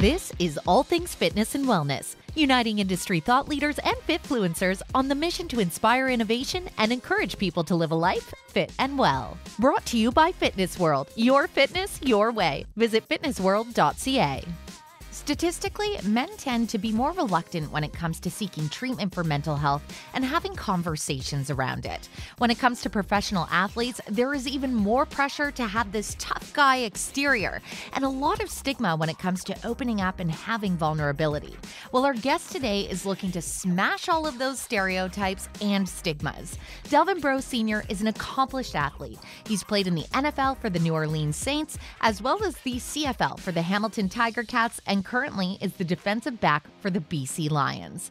This is All Things Fitness and Wellness, uniting industry thought leaders and fitfluencers on the mission to inspire innovation and encourage people to live a life fit and well. Brought to you by Fitness World. Your fitness, your way. Visit fitnessworld.ca. Statistically, men tend to be more reluctant when it comes to seeking treatment for mental health and having conversations around it. When it comes to professional athletes, there is even more pressure to have this tough guy exterior and a lot of stigma when it comes to opening up and having vulnerability. Well, our guest today is looking to smash all of those stereotypes and stigmas. Delvin Breaux Sr. is an accomplished athlete. He's played in the NFL for the New Orleans Saints, as well as the CFL for the Hamilton Tiger Cats, and currently is the defensive back for the BC Lions.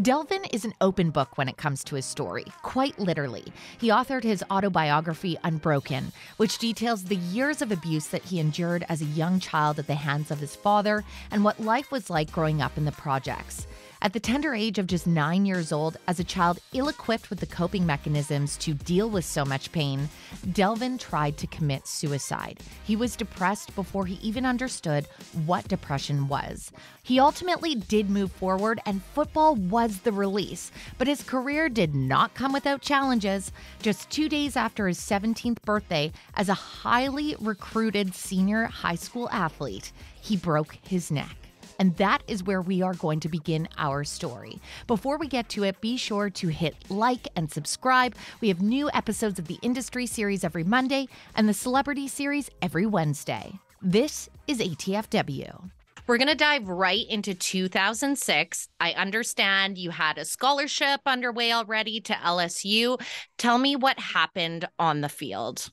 Delvin is an open book when it comes to his story, quite literally. He authored his autobiography, Un-Breaux-Ken, which details the years of abuse that he endured as a young child at the hands of his father and what life was like growing up in the projects. At the tender age of just 9 years old, as a child ill-equipped with the coping mechanisms to deal with so much pain, Delvin tried to commit suicide. He was depressed before he even understood what depression was. He ultimately did move forward, and football was the release. But his career did not come without challenges. Just 2 days after his 17th birthday, as a highly recruited senior high school athlete, he broke his neck. And that is where we are going to begin our story. Before we get to it, be sure to hit like and subscribe. We have new episodes of the Industry Series every Monday and the Celebrity Series every Wednesday. This is ATFW. We're going to dive right into 2006. I understand you had a scholarship underway already to LSU. Tell me what happened on the field.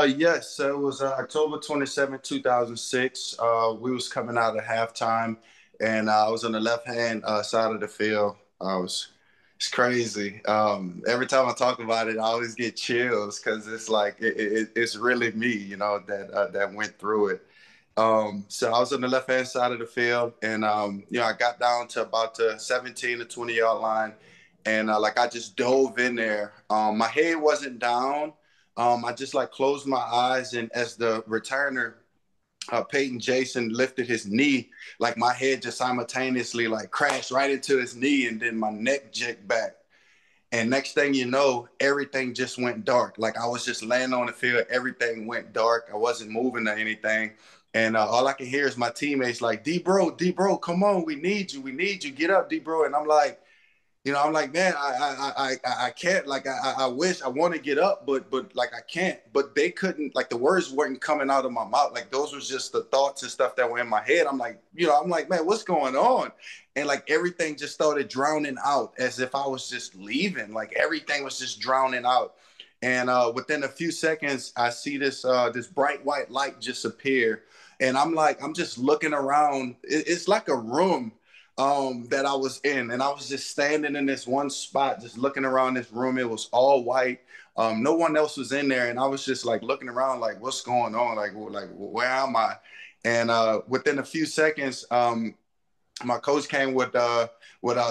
Yes, so it was October 27, 2006. We was coming out of halftime, and I was on the left-hand side of the field. It's crazy. Every time I talk about it, I always get chills because it's like it's really me, that went through it. So I was on the left-hand side of the field, and I got down to about the 17 to 20-yard line, and I just dove in there. My head wasn't down. I just closed my eyes, and as the returner, Peyton Jason, lifted his knee, my head just simultaneously crashed right into his knee, and then my neck jerked back. And next thing you know, everything just went dark. I was just laying on the field, everything went dark. I wasn't moving or anything. And all I can hear is my teammates D-Bro, come on, we need you, get up, D-Bro. And I'm like, man, I can't. I wish I want to get up, but I can't. But they couldn't. The words weren't coming out of my mouth. Those was just the thoughts and stuff that were in my head. I'm like, man, what's going on? And everything just started drowning out, as if I was just leaving. Everything was just drowning out. And within a few seconds, I see this bright white light just appear, and I'm just looking around. It's like a room that I was in, and I was just standing in this one spot, just looking around this room. It was all white. No one else was in there, and I was just looking around, what's going on? Where am I? And within a few seconds, my coach came with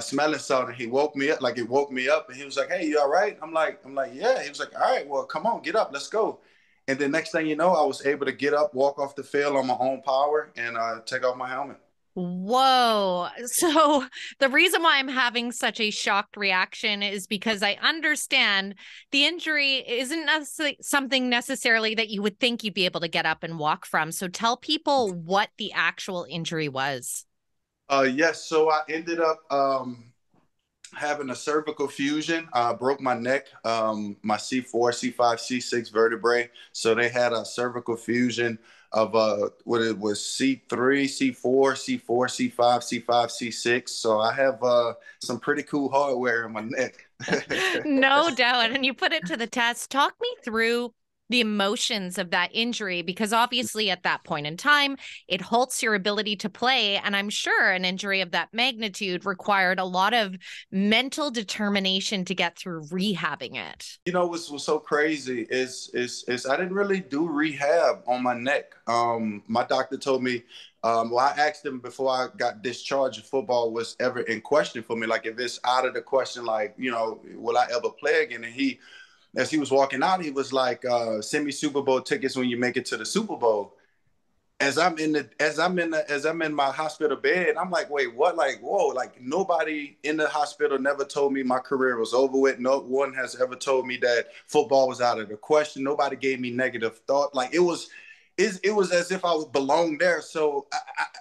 smelling salt, and he woke me up. It woke me up, and he was like, "Hey, you all right?" I'm like, "Yeah." He was like, "All right, well, come on, get up, let's go." And then next thing you know, I was able to get up, walk off the field on my own power, and take off my helmet. Whoa. So the reason why I'm having such a shocked reaction is because I understand the injury isn't something necessarily that you would think you'd be able to get up and walk from. So tell people what the actual injury was. Yes. So I ended up having a cervical fusion. Broke my neck, my C4, C5, C6 vertebrae. So they had a cervical fusion of what it was, C3, C4, C4, C5, C5, C6. So I have some pretty cool hardware in my neck. No doubt. And you put it to the test. Talk me through the emotions of that injury, because obviously at that point in time, it halts your ability to play. And I'm sure an injury of that magnitude required a lot of mental determination to get through rehabbing it. What's so crazy is I didn't really do rehab on my neck. My doctor told me, I asked him before I got discharged if football was ever in question for me. If it's out of the question, will I ever play again? And as he was walking out, he was like, send me Super Bowl tickets when you make it to the Super Bowl. as I'm in my hospital bed, I'm like, wait, what? Like, whoa, like nobody in the hospital never told me my career was over with. No one has ever told me that football was out of the question. Nobody gave me negative thought. Like it was as if I was belonged there. So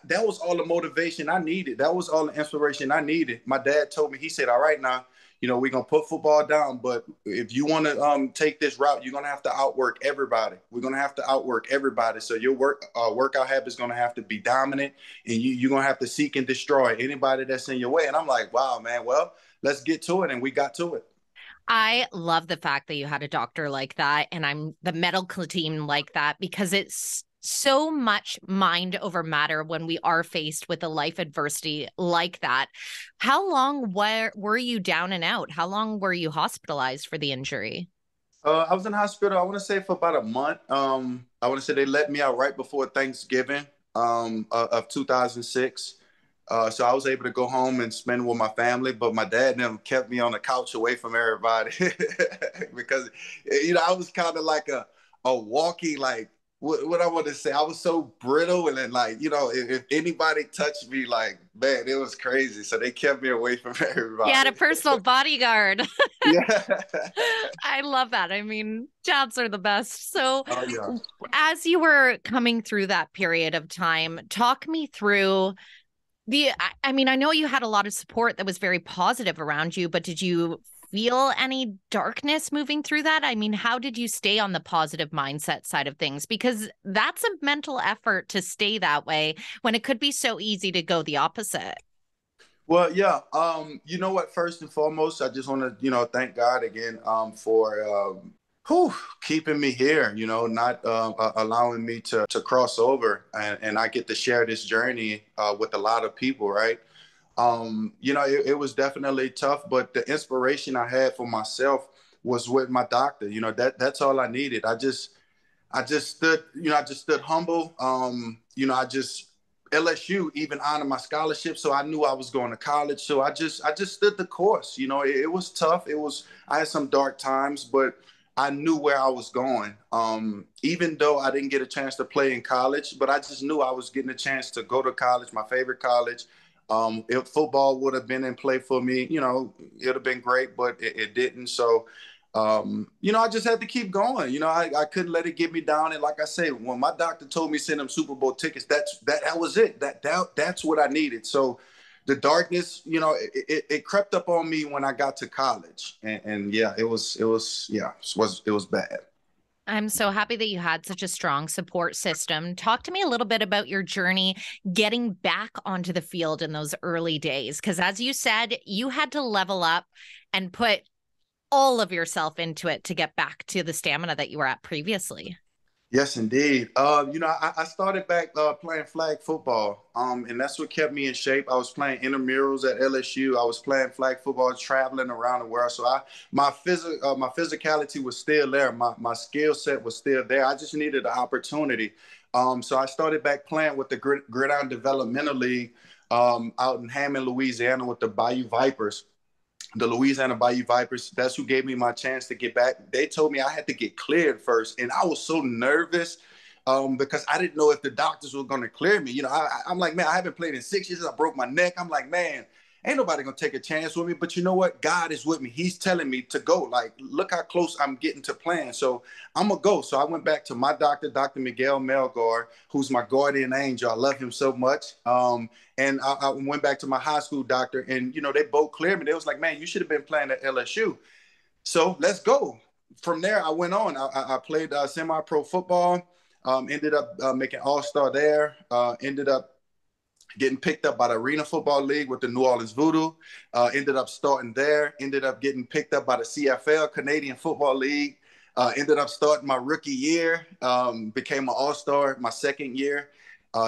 that was all the motivation I needed. That was all the inspiration I needed. My dad told me, he said, all right, now, we're going to put football down, but if you want to take this route, you're going to have to outwork everybody. We're going to have to outwork everybody. So your workout habit is going to have to be dominant, and you're going to have to seek and destroy anybody that's in your way. And I'm like, wow, man, well, let's get to it. And we got to it. I love the fact that you had a doctor like that and I'm the medical team like that because it's so much mind over matter when we are faced with a life adversity like that. How long were you down and out? How long were you hospitalized for the injury? I was in the hospital, I want to say for about a month. I want to say they let me out right before Thanksgiving of 2006. So I was able to go home and spend with my family, but my dad never kept me on the couch away from everybody because, I was kind of like a walkie, like what I want to say. I was so brittle, and then like, if anybody touched me, like, man, it was crazy. So they kept me away from You had everybody. a personal bodyguard. Yeah. I love that. I mean, jobs are the best. So, Oh yeah. as you were coming through that period of time, talk me through I mean, I know you had a lot of support that was very positive around you, but did you feel any darkness moving through that? I mean, how did you stay on the positive mindset side of things? Because that's a mental effort to stay that way when it could be so easy to go the opposite. Well, yeah. You know what? First and foremost, I just want to, thank God again for whew, keeping me here. Not allowing me to cross over, and I get to share this journey with a lot of people, right? It was definitely tough, but the inspiration I had for myself was with my doctor. That's all I needed. I just stood humble. I just LSU even honored my scholarship, so I knew I was going to college. So I just stood the course. It was tough. I had some dark times, but I knew where I was going. Even though I didn't get a chance to play in college, but I just knew I was getting a chance to go to college, my favorite college. If football would have been in play for me, it would have been great, but it didn't. So I just had to keep going. I couldn't let it get me down. And like I say, when my doctor told me send him Super Bowl tickets, that was it. That's what I needed. So the darkness, it crept up on me when I got to college, and yeah, it was bad. I'm so happy that you had such a strong support system. Talk to me a little bit about your journey getting back onto the field in those early days. Because as you said, you had to level up and put all of yourself into it to get back to the stamina that you were at previously. Yes, indeed. I started back playing flag football, and that's what kept me in shape. I was playing intramurals at LSU. I was playing flag football, traveling around the world. So my physicality was still there. My skill set was still there. I just needed an opportunity. So I started back playing with the Gridiron Developmental League out in Hammond, Louisiana, with the Bayou Vipers, the Louisiana Bayou Vipers. That's who gave me my chance to get back. They told me I had to get cleared first, and I was so nervous because I didn't know if the doctors were going to clear me. I'm like, man, I haven't played in 6 years. I broke my neck. I'm like, man, ain't nobody going to take a chance with me. But you know what? God is with me. He's telling me to go. Like, look how close I'm getting to playing. So I'm going to go. So I went back to my doctor, Dr. Miguel Melgar, who's my guardian angel. I love him so much. And I went back to my high school doctor, and they both cleared me. They was like, "Man, you should have been playing at LSU." So let's go. From there, I went on. I played semi-pro football. Ended up making All-Star there. Ended up getting picked up by the Arena Football League with the New Orleans Voodoo. Ended up starting there. Ended up getting picked up by the CFL, Canadian Football League. Ended up starting my rookie year. Became an All-Star my second year.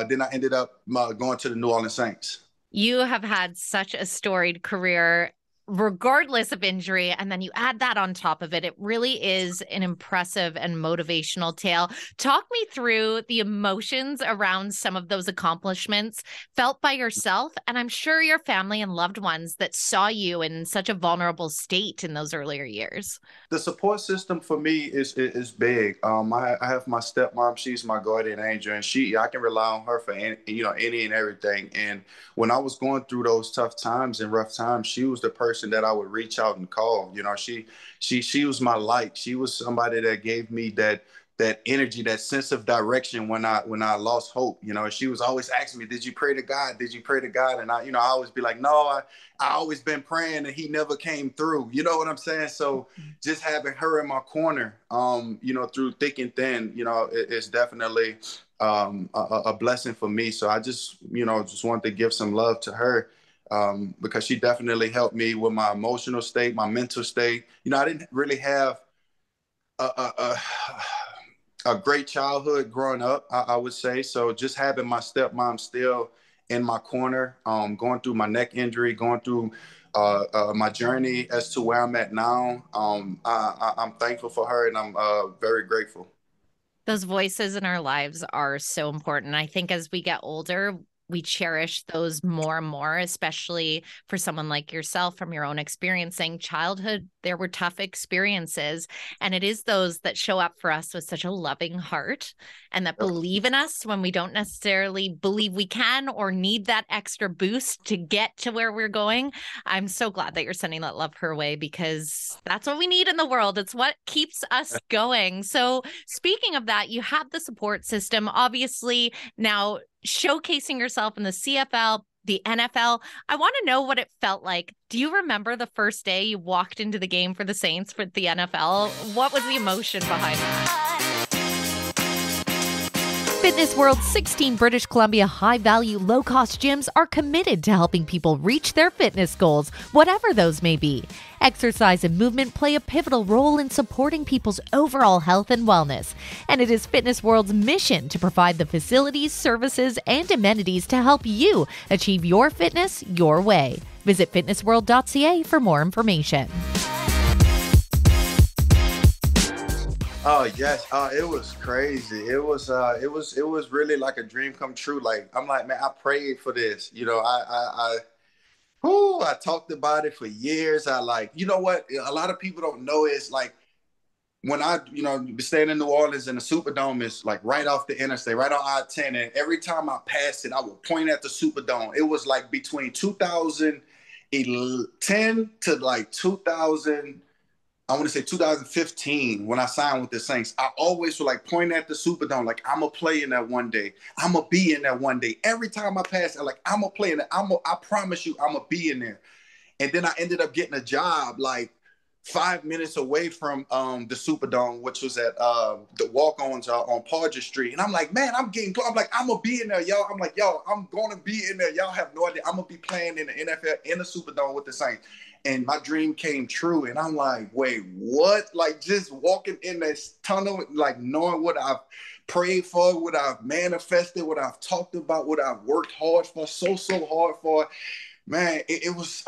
Then I ended up going to the New Orleans Saints. You have had such a storied career. regardless of injury. And then you add that on top of it. It really is an impressive and motivational tale. Talk me through the emotions around some of those accomplishments felt by yourself, and I'm sure your family and loved ones that saw you in such a vulnerable state in those earlier years. The support system for me is big. I have my stepmom; she's my guardian angel, and I can rely on her for any and everything. And when I was going through those tough times and rough times, she was the person that I would reach out and call. She was my light. She was somebody that gave me that energy, that sense of direction when I lost hope. She was always asking me, "Did you pray to God? Did you pray to God?" And I always be like, "No, I always been praying and he never came through." You know what I'm saying? So just having her in my corner, through thick and thin, it's definitely a blessing for me. So I just wanted to give some love to her, because she definitely helped me with my emotional state, my mental state. I didn't really have a, a, a a great childhood growing up, I would say. So just having my stepmom still in my corner, going through my neck injury, going through my journey as to where I'm at now, I'm thankful for her, and I'm very grateful. Those voices in our lives are so important. I think as we get older, we cherish those more and more, especially for someone like yourself from your own experiencing childhood. There were tough experiences, and it is those that show up for us with such a loving heart and that believe in us when we don't necessarily believe we can or need that extra boost to get to where we're going. I'm so glad that you're sending that love her way, because that's what we need in the world. It's what keeps us going. So speaking of that, you have the support system, obviously now showcasing yourself in the CFL, the NFL. I want to know what it felt like. Do you remember the first day you walked into the game for the Saints for the NFL? What was the emotion behind that? Fitness World's 16 British Columbia high-value, low-cost gyms are committed to helping people reach their fitness goals, whatever those may be. Exercise and movement play a pivotal role in supporting people's overall health and wellness, and it is Fitness World's mission to provide the facilities, services, and amenities to help you achieve your fitness your way. Visit fitnessworld.ca for more information. Oh yes, it was crazy. It was really like a dream come true. Like I'm like, man, I prayed for this. I talked about it for years. I like, you know what? A lot of people don't know is like when I, staying in New Orleans and the Superdome is like right off the interstate, right on I-10, and every time I passed it, I would point at the Superdome. It was like between 2010 to like 2000. I want to say 2015 when I signed with the Saints. I always was like pointing at the Superdome, like I'm gonna play in that one day. I'm gonna be in that one day. Every time I pass it, like I'm gonna play in it. I promise you, I'm gonna be in there. And then I ended up getting a job like 5 minutes away from the Superdome, which was at the walk-ons on Parger Street. And I'm like, man, I'm getting close. I'm like, I'm gonna be in there, y'all. I'm like, yo, I'm gonna be in there. Y'all have no idea. I'm gonna be playing in the NFL in the Superdome with the Saints. And my dream came true. And I'm like, wait, what? Like just walking in this tunnel, like knowing what I've prayed for, what I've manifested, what I've talked about, what I've worked hard for, so hard for. Man, it was,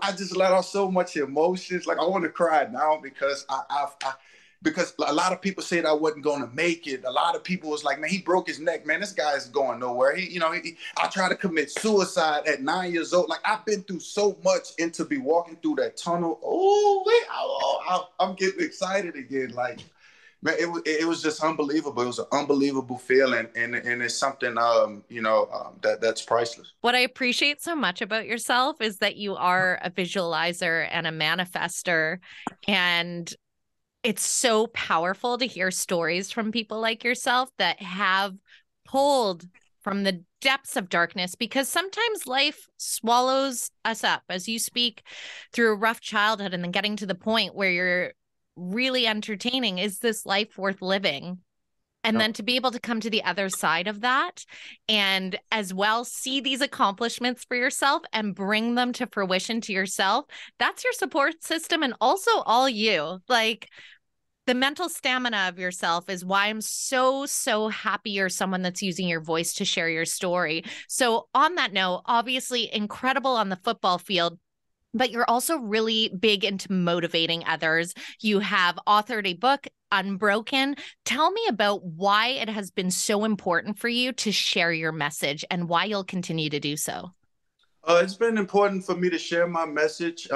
I just let out so much emotions. Like I want to cry now because because a lot of people said I wasn't going to make it. A lot of people was like, man, he broke his neck, man. This guy is going nowhere. I tried to commit suicide at 9 years old. Like I've been through so much, and to be walking through that tunnel. I'm getting excited again. Like, man, it was just unbelievable. It was an unbelievable feeling, and it's something that's priceless. What I appreciate so much about yourself is that you are a visualizer and a manifester, and it's so powerful to hear stories from people like yourself that have pulled from the depths of darkness, because sometimes life swallows us up as you speak through a rough childhood and then getting to the point where you're really entertaining. Is this life worth living? And then to be able to come to the other side of that and as well see these accomplishments for yourself and bring them to fruition to yourself, that's your support system. And also all you, like, the mental stamina of yourself is why I'm so happy you're someone that's using your voice to share your story. So on that note, obviously incredible on the football field. but you're also really big into motivating others. You have authored a book, Un-Breaux-Ken. Tell me about why it has been so important for you to share your message and why you'll continue to do so. It's been important for me to share my message,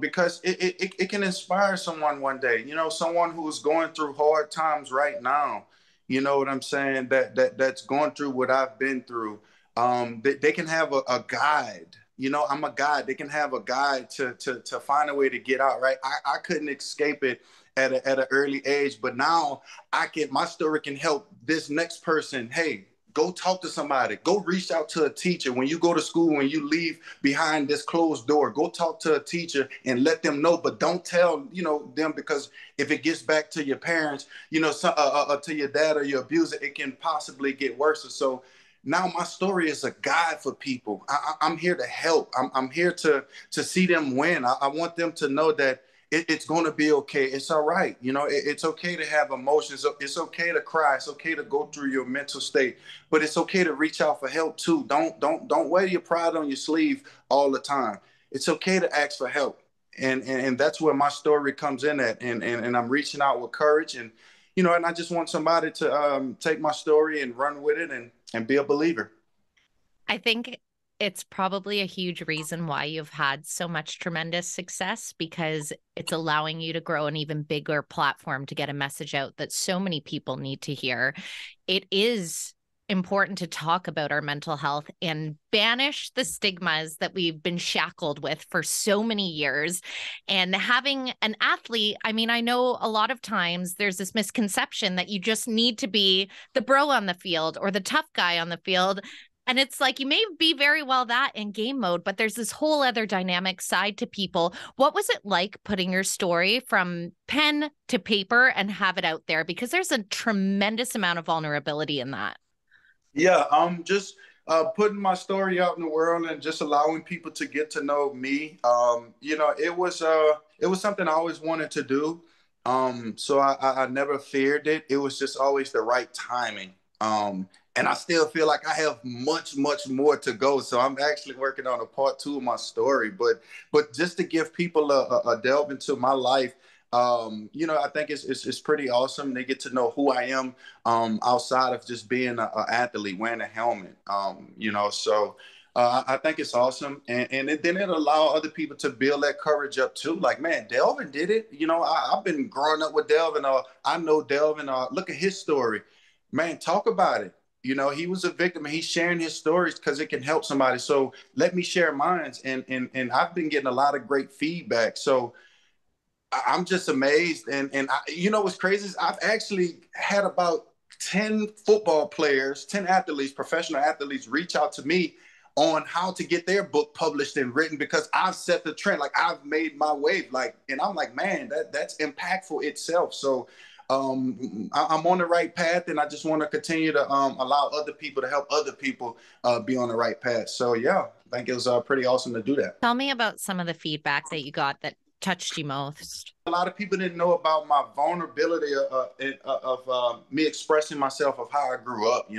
because it can inspire someone one day, someone who's going through hard times right now, you know what I'm saying, that's going through what I've been through. They can have a guide, I'm a guide. They can have a guide to find a way to get out, right? I couldn't escape it at an early age, but now my story can help this next person. Hey, go talk to somebody. Go reach out to a teacher. When you go to school, when you leave behind this closed door, go talk to a teacher and let them know. But don't tell, them, because if it gets back to your parents, to your dad or your abuser, it can possibly get worse. So now my story is a guide for people. I'm here to help. I'm here to see them win. I want them to know that it's going to be okay. It's all right. It's okay to have emotions. It's okay to cry. It's okay to go through your mental state, but it's okay to reach out for help too. Don't wear your pride on your sleeve all the time. It's okay to ask for help. And that's where my story comes in at. And I'm reaching out with courage, and I just want somebody to take my story and run with it and be a believer. I think it's probably a huge reason why you've had so much tremendous success, because it's allowing you to grow an even bigger platform to get a message out that so many people need to hear. It is important to talk about our mental health and banish the stigmas that we've been shackled with for so many years. And having an athlete, I mean, I know a lot of times there's this misconception that you just need to be the bro on the field or the tough guy on the field. And it's like, you may be very well that in game mode, but there's this whole other dynamic side to people. What was it like putting your story from pen to paper and have it out there? Because there's a tremendous amount of vulnerability in that. Yeah, just putting my story out in the world and just allowing people to get to know me. It was something I always wanted to do. So I never feared it. It was just always the right timing. And I still feel like I have much, much more to go. So I'm actually working on a part two of my story. But just to give people a delve into my life, I think it's pretty awesome. They get to know who I am outside of just being an athlete wearing a helmet. So I think it's awesome, and then it allow other people to build that courage up too. Like, man, Delvin did it. I've been growing up with Delvin. I know Delvin. Look at his story, man. Talk about it. He was a victim, and he's sharing his stories because it can help somebody. So let me share mine, and I've been getting a lot of great feedback. So I'm just amazed. What's crazy is I've actually had about 10 football players, 10 athletes, professional athletes reach out to me on how to get their book published and written because I've set the trend. Like, I've made my wave. And I'm like, man, that's impactful itself. So I'm on the right path, and I just want to continue to allow other people to help other people be on the right path. So yeah, I think it was pretty awesome to do that. Tell me about some of the feedback that you got that touched you most. A lot of people didn't know about my vulnerability of me expressing myself, of how I grew up,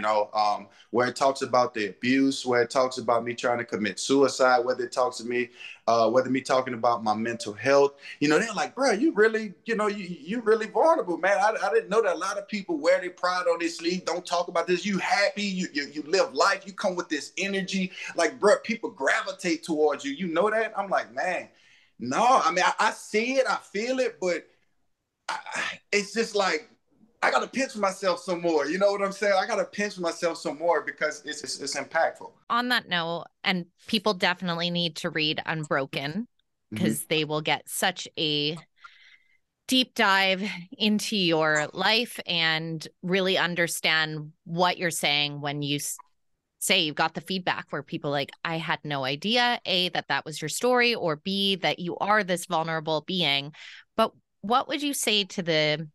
where it talks about the abuse, where it talks about me trying to commit suicide, whether it talks to me, whether me talking about my mental health. They're like, bro, you really, you really vulnerable, man. I didn't know that a lot of people wear their pride on their sleeve, don't talk about this. You happy, you live life, you come with this energy. Like, bro, people gravitate towards you. You know that? I'm like, man. No, I mean, I see it, I feel it, but it's just like, I got to pinch myself some more. You know what I'm saying? I got to pinch myself some more because it's impactful. On that note, and people definitely need to read Un-Breaux-Ken because they will get such a deep dive into your life and really understand what you're saying when you say you've got the feedback where people like, I had no idea, A, that was your story, or B, that you are this vulnerable being. But what would you say to the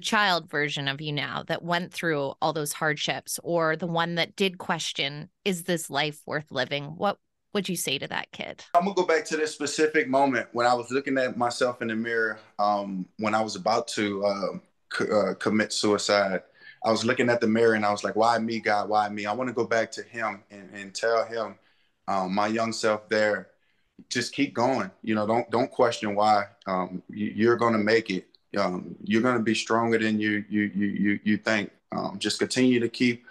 child version of you now that went through all those hardships, or the one that did question, is this life worth living? What would you say to that kid? I'm gonna go back to this specific moment when I was looking at myself in the mirror when I was about to commit suicide. I was looking at the mirror and I was like, why me, God? Why me? I want to go back to him and tell him, my young self there, just keep going. Don't question why. You're going to make it. You're going to be stronger than you think. Just continue to keep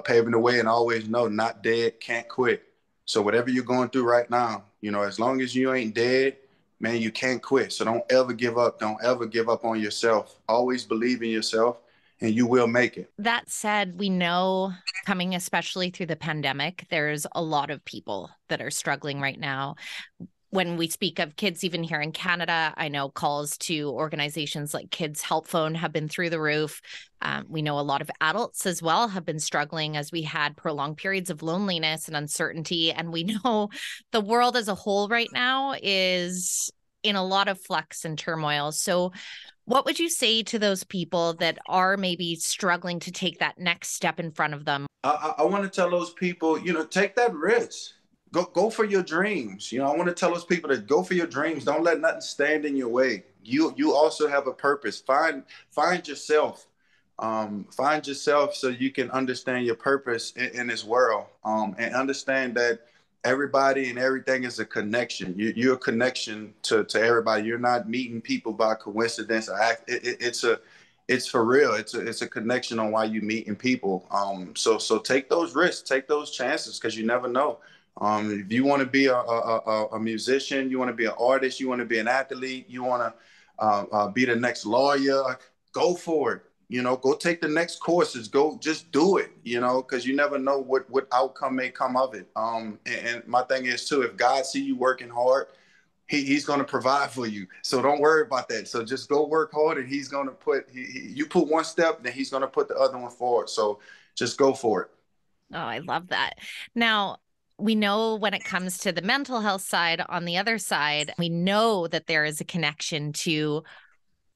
paving the way, and always know not dead, can't quit. So whatever you're going through right now, as long as you ain't dead, man, you can't quit. So don't ever give up. Don't ever give up on yourself. Always believe in yourself, and you will make it. That said, we know coming especially through the pandemic, there's a lot of people that are struggling right now. When we speak of kids, even here in Canada, I know calls to organizations like Kids Help Phone have been through the roof. We know a lot of adults as well have been struggling as we had prolonged periods of loneliness and uncertainty. And we know the world as a whole right now is in a lot of flux and turmoil. So what would you say to those people that are maybe struggling to take that next step in front of them? I want to tell those people, take that risk. Go for your dreams. I want to tell those people to go for your dreams. Don't let nothing stand in your way. You also have a purpose. Find yourself. Find yourself so you can understand your purpose in this world, and understand that everybody and everything is a connection. You're a connection to everybody. You're not meeting people by coincidence. It's for real. It's a connection on why you're meeting people. So take those risks, take those chances, because you never know. If you want to be a musician, you want to be an artist, you want to be an athlete, you want to be the next lawyer, go for it. Go take the next courses. Go just do it, because you never know what outcome may come of it. And my thing is, too, if God see you working hard, he's going to provide for you. So don't worry about that. So just go work hard, and he's going to you put one step, then he's going to put the other one forward. So just go for it. Oh, I love that. Now, we know when it comes to the mental health side, on the other side, we know that there is a connection to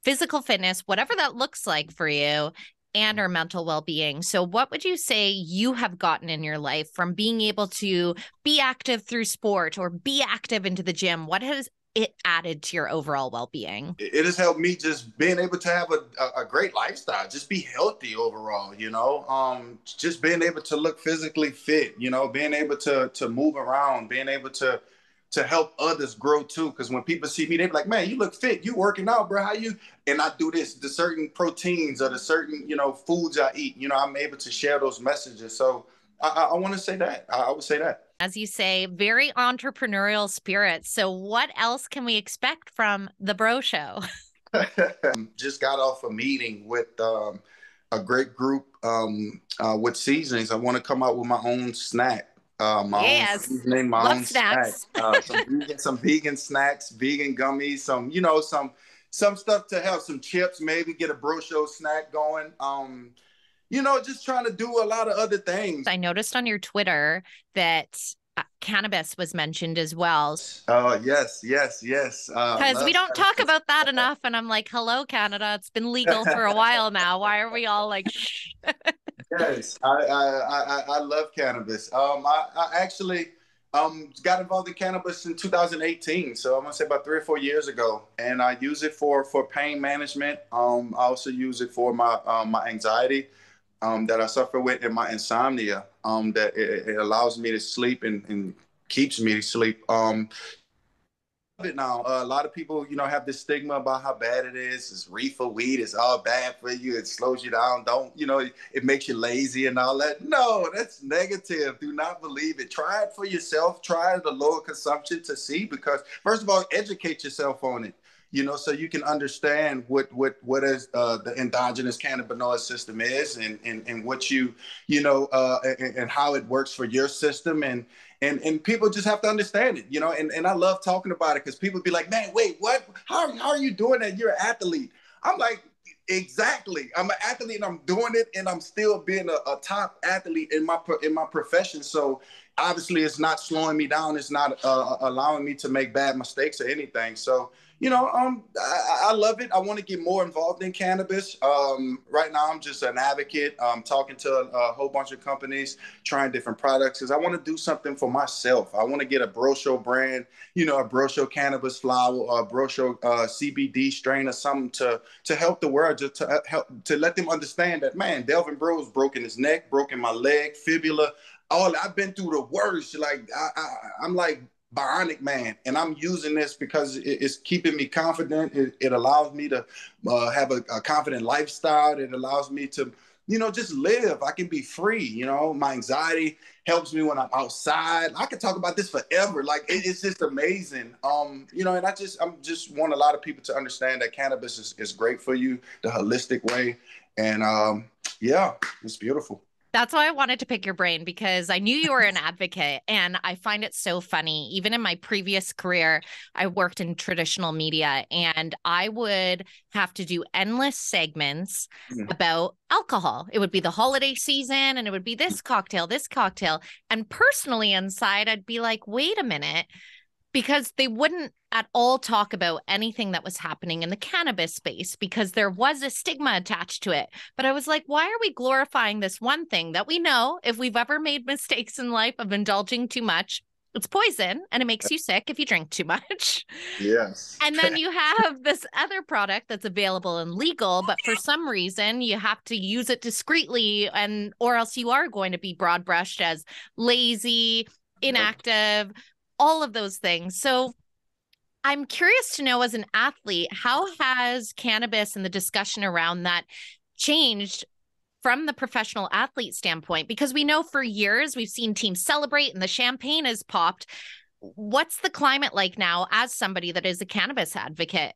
physical fitness, whatever that looks like for you, and our mental well-being. So what would you say you have gotten in your life from being able to be active through sport or be active into the gym? What has it added to your overall well-being? It has helped me just being able to have a great lifestyle, just be healthy overall, just being able to look physically fit, being able to move around, being able to help others grow too. Because when people see me, they be like, man, you look fit, you working out, bro. How you? And I do this, the certain proteins or the certain, foods I eat, I'm able to share those messages. So I want to say that. I would say that. As you say, very entrepreneurial spirit. So what else can we expect from the Breaux Show? Just got off a meeting with a great group with seasonings. I want to come out with my own snack. Own seasoning, my own snacks. Some vegan snacks, vegan gummies, some stuff to help, some chips, maybe get a Breaux Show snack going. Just trying to do a lot of other things. I noticed on your Twitter that cannabis was mentioned as well. Yes. Because we don't talk about that enough. And I'm like, hello, Canada. It's been legal for a while now. Why are we all like, shh? Yes, I love cannabis. I actually got involved in cannabis in 2018. So I'm going to say about 3 or 4 years ago. And I use it for pain management. I also use it for my anxiety that I suffer with, and my insomnia, that it allows me to sleep and keeps me to sleep. Now, a lot of people, have this stigma about how bad it is. It's reefer, weed, it's all bad for you. It slows you down. It makes you lazy and all that. No, that's negative. Do not believe it. Try it for yourself. Try the lower consumption to see, because first of all, educate yourself on it. So you can understand what is the endogenous cannabinoid system is, and what and how it works for your system, and people just have to understand it, and I love talking about it, because people be like, man, wait, what? How are you doing that? You're an athlete. I'm like, exactly. I'm an athlete, and I'm doing it, and I'm still being a top athlete in my profession. So obviously, it's not slowing me down. It's not allowing me to make bad mistakes or anything. So. I love it. I want to get more involved in cannabis. Right now, I'm just an advocate. I'm talking to a whole bunch of companies, trying different products, because I want to do something for myself. I want to get a Breaux Show brand, a Breaux Show cannabis flower, a Breaux Show CBD strain, or something to help the world, just to help to let them understand that, man, Delvin Breaux broken his neck, broken my leg, fibula. I've been through the worst. Like I'm like bionic man, and I'm using this because it's keeping me confident. It allows me to have a confident lifestyle. It allows me to, just live. I can be free. My anxiety helps me when I'm outside. I could talk about this forever. Like it's just amazing. And I'm just want a lot of people to understand that cannabis is great for you, the holistic way. And yeah, it's beautiful. That's why I wanted to pick your brain, because I knew you were an advocate, and I find it so funny. Even in my previous career, I worked in traditional media, and I would have to do endless segments about alcohol. It would be the holiday season, and it would be this cocktail. And personally inside, I'd be like, wait a minute, because they wouldn't at all talk about anything that was happening in the cannabis space, because there was a stigma attached to it. But I was like, why are we glorifying this one thing that we know, if we've ever made mistakes in life of indulging too much, it's poison and it makes you sick if you drink too much. Yes. And then you have this other product that's available and legal, but for some reason you have to use it discreetly, or else you are going to be broad brushed as lazy, inactive, all of those things. So I'm curious to know, as an athlete, how has cannabis and the discussion around that changed from the professional athlete standpoint? Because we know for years we've seen teams celebrate and the champagne has popped. What's the climate like now as somebody that is a cannabis advocate?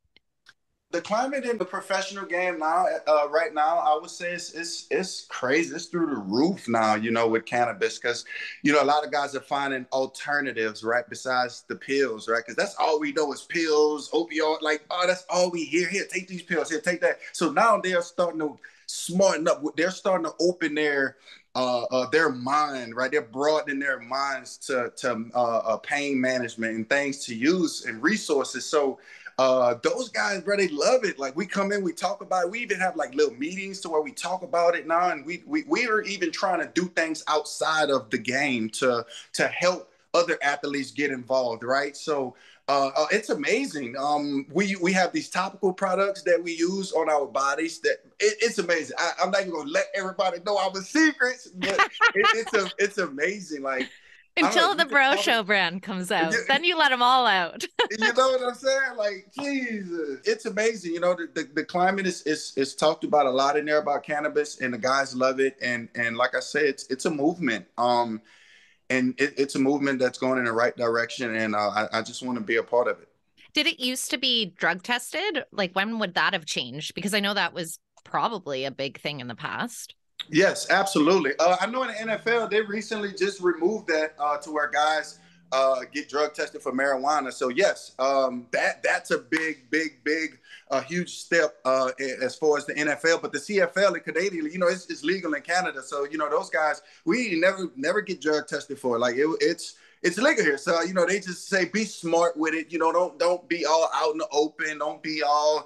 The climate in the professional game now, right now, I would say it's crazy. It's through the roof now, with cannabis, because, a lot of guys are finding alternatives, right, besides the pills, right? Because that's all we know is pills, opioid, like, oh, that's all we hear. Here, take these pills. Here, take that. So now they are starting to smarten up. They're starting to open their mind, right? They're broadening their minds to pain management and things to use and resources. So those guys, bro, they love it. Like, we come in, we talk about it. We even have like little meetings to where we talk about it now. And we are even trying to do things outside of the game to help other athletes get involved, right? So it's amazing. We have these topical products that we use on our bodies that it's amazing. I'm not even gonna let everybody know our secrets, but it's amazing. Like, until the Bro Show brand comes out, then you let them all out. You know what I'm saying? Like, Jesus, it's amazing. The climate is talked about a lot in there about cannabis, and the guys love it. And like I said, it's a movement. And it's a movement that's going in the right direction. And I just want to be a part of it. Did it used to be drug tested? Like, when would that have changed? Because I know that was probably a big thing in the past. Yes, absolutely. I know in the NFL, they recently just removed that to where guys get drug tested for marijuana. So yes, that's a big, huge step as far as the NFL. But the CFL and Canadian, it's legal in Canada. So those guys, we never get drug tested for. Like, it's legal here. So, they just say, be smart with it. Don't be all out in the open. Don't be all,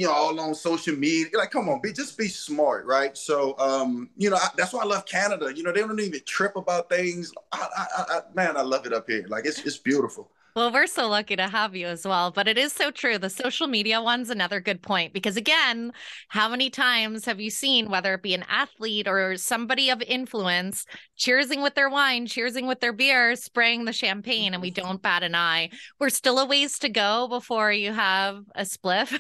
all on social media. Like, come on, just be smart, right? So, that's why I love Canada. They don't even trip about things. Man, I love it up here. Like, it's beautiful. Well, we're so lucky to have you as well. But it is so true. The social media one's another good point, because again, how many times have you seen, whether it be an athlete or somebody of influence, cheersing with their wine, cheersing with their beer, spraying the champagne, and we don't bat an eye? We're still a ways to go before you have a spliff.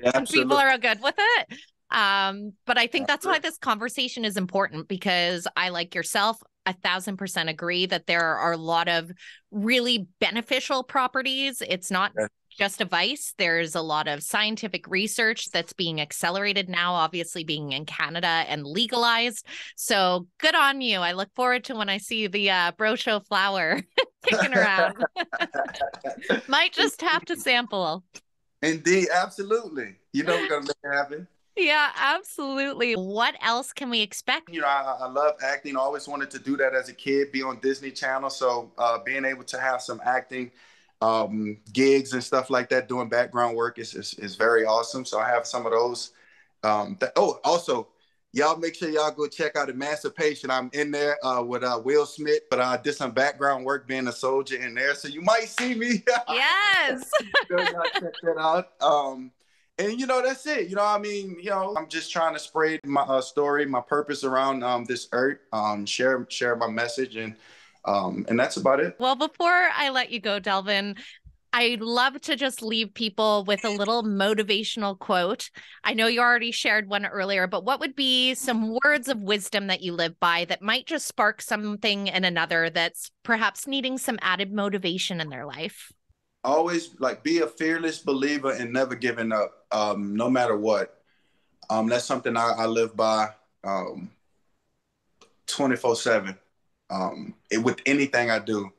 Yeah, and people are good with it. But I think that's why this conversation is important, because I, like yourself, 1,000% agree that there are a lot of really beneficial properties. It's not just a vice. There's a lot of scientific research that's being accelerated now, obviously being in Canada and legalized. So good on you. I look forward to when I see the Bro Show flower kicking around. Might just have to sample. Indeed, absolutely. We're going to make it happen. Yeah, absolutely. What else can we expect? I love acting. I always wanted to do that as a kid, be on Disney Channel. So being able to have some acting gigs and stuff like that, doing background work is very awesome. So I have some of those. Also, y'all make sure y'all go check out Emancipation. I'm in there with Will Smith, but I did some background work being a soldier in there. So you might see me. Yes. Y'all check that out. And, that's it. I'm just trying to spread my story, my purpose around this earth, share my message. And And that's about it. Well, before I let you go, Delvin, I love to just leave people with a little motivational quote. I know you already shared one earlier, but what would be some words of wisdom that you live by that might just spark something in another that's perhaps needing some added motivation in their life? Always be a fearless believer and never giving up, no matter what. That's something I live by 24/7 with anything I do,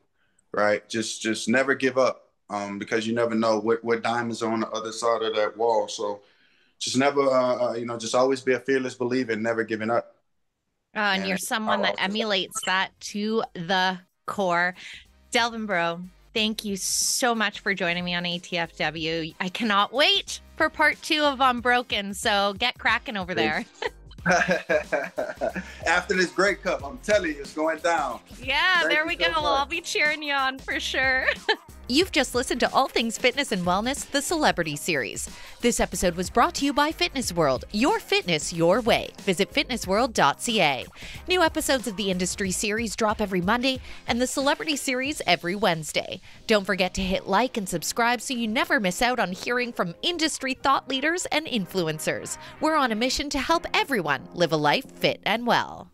right? Just never give up. Because you never know what diamonds are on the other side of that wall. So just never, just always be a fearless believer and never giving up. And you're someone that emulates that to the core. Delvin Breaux, thank you so much for joining me on ATFW. I cannot wait for part 2 of Un-Breaux-Ken, so get cracking over there. After this Grey Cup, I'm telling you, it's going down. Yeah, there we go. I'll be cheering you on for sure. You've just listened to All Things Fitness and Wellness, the Celebrity Series. This episode was brought to you by Fitness World. Your fitness, your way. Visit fitnessworld.ca. New episodes of the Industry Series drop every Monday and the Celebrity Series every Wednesday. Don't forget to hit like and subscribe so you never miss out on hearing from industry thought leaders and influencers. We're on a mission to help everyone live a life fit and well.